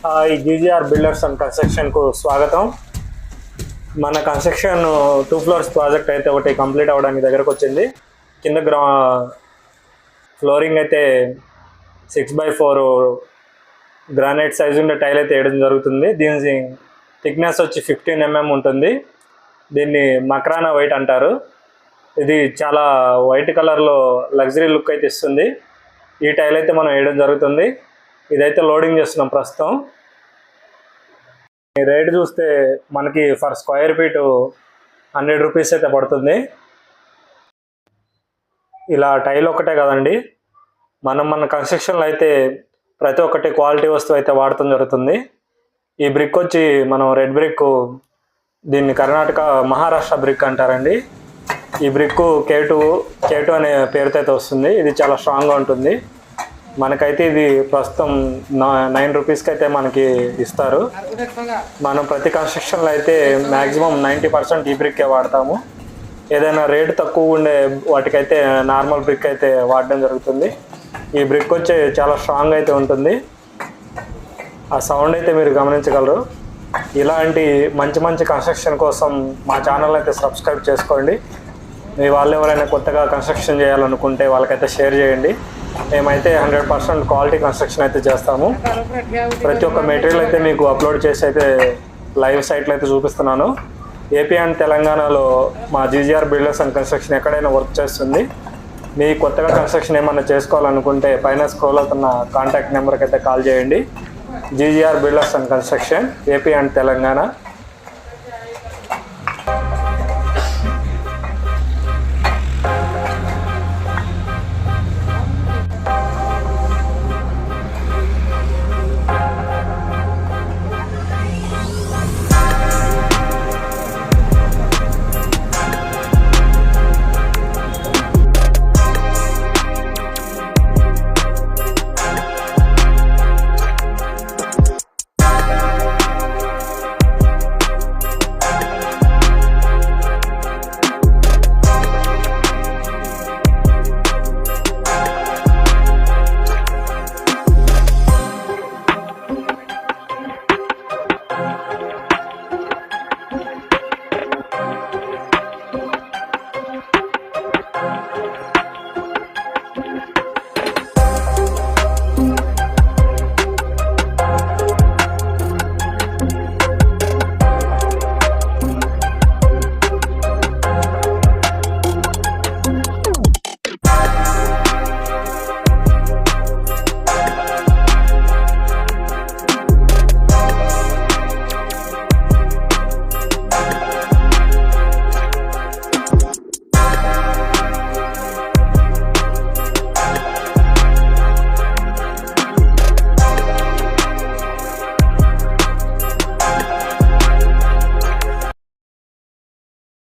ఈ GGR builders and కన్స్ట్రక్షన్కు స్వాగతం. మన కన్స్ట్రక్షన్ 2 floors ప్రాజెక్ట్ అయితే ఒకటి కంప్లీట్ అవ్వడానికి దగ్గరకు వచ్చింది. కింద ఫ్లోరింగ్ అయితే 6x4 గ్రానైట్ సైజు ఉండే టైల్ అయితే వేయడం జరుగుతుంది. దీని థిక్నెస్ వచ్చి 15 mm ఉంటుంది. దీన్ని మక్రానా వైట్ అంటారు. ఇది చాలా వైట్ కలర్లో లగ్జరీ లుక్ అయితే ఇస్తుంది. ఈ టైల్ అయితే మనం వేయడం జరుగుతుంది. ఇదైతే లోడింగ్ చేస్తున్నాం ప్రస్తుతం. రేట్ చూస్తే మనకి ఫర్ స్క్వేర్ ఫీట్ 100 రూపీస్ అయితే పడుతుంది. ఇలా టైల్ ఒకటే కదండి, మన కన్స్ట్రక్షన్లో అయితే ప్రతి ఒక్కటి క్వాలిటీ వస్తువు అయితే వాడటం జరుగుతుంది. ఈ బ్రిక్ వచ్చి మనం రెడ్ బ్రిక్, దీన్ని కర్ణాటక మహారాష్ట్ర బ్రిక్ అంటారండి. ఈ బ్రిక్ K2 అనే పేరుతో అయితే వస్తుంది. ఇది చాలా స్ట్రాంగ్గా ఉంటుంది. మనకైతే ఇది ప్రస్తుతం 9 రూపీస్కి అయితే మనకి ఇస్తారు. మనం ప్రతి కన్స్ట్రక్షన్లో అయితే మ్యాక్సిమం 90% ఈ బ్రిక్కే వాడతాము. ఏదైనా రేటు తక్కువ ఉండే వాటికైతే నార్మల్ బ్రిక్ అయితే వాడడం జరుగుతుంది. ఈ బ్రిక్ వచ్చి చాలా స్ట్రాంగ్ అయితే ఉంటుంది. ఆ సౌండ్ అయితే మీరు గమనించగలరు. ఇలాంటి మంచి కన్స్ట్రక్షన్ కోసం మా ఛానల్ అయితే సబ్స్క్రైబ్ చేసుకోండి. మీ వాళ్ళు ఎవరైనా కొత్తగా కన్స్ట్రక్షన్ చేయాలనుకుంటే వాళ్ళకైతే షేర్ చేయండి. మేమైతే 100% క్వాలిటీ కన్స్ట్రక్షన్ అయితే చేస్తాము. ప్రతి ఒక్క మెటీరియల్ అయితే మీకు అప్లోడ్ చేసి అయితే లైవ్ సైట్లో అయితే చూపిస్తున్నాను. ఏపీ అండ్ తెలంగాణలో మా జీజీఆర్ బిల్డర్స్ అండ్ కన్స్ట్రక్షన్ ఎక్కడైనా వర్క్ చేస్తుంది. మీ కొత్తగా కన్స్ట్రక్షన్ ఏమన్నా చేసుకోవాలనుకుంటే పైన స్క్రోల్ అవుతున్న కాంటాక్ట్ నెంబర్కి అయితే కాల్ చేయండి. GGR builders and construction, AP and Telangana.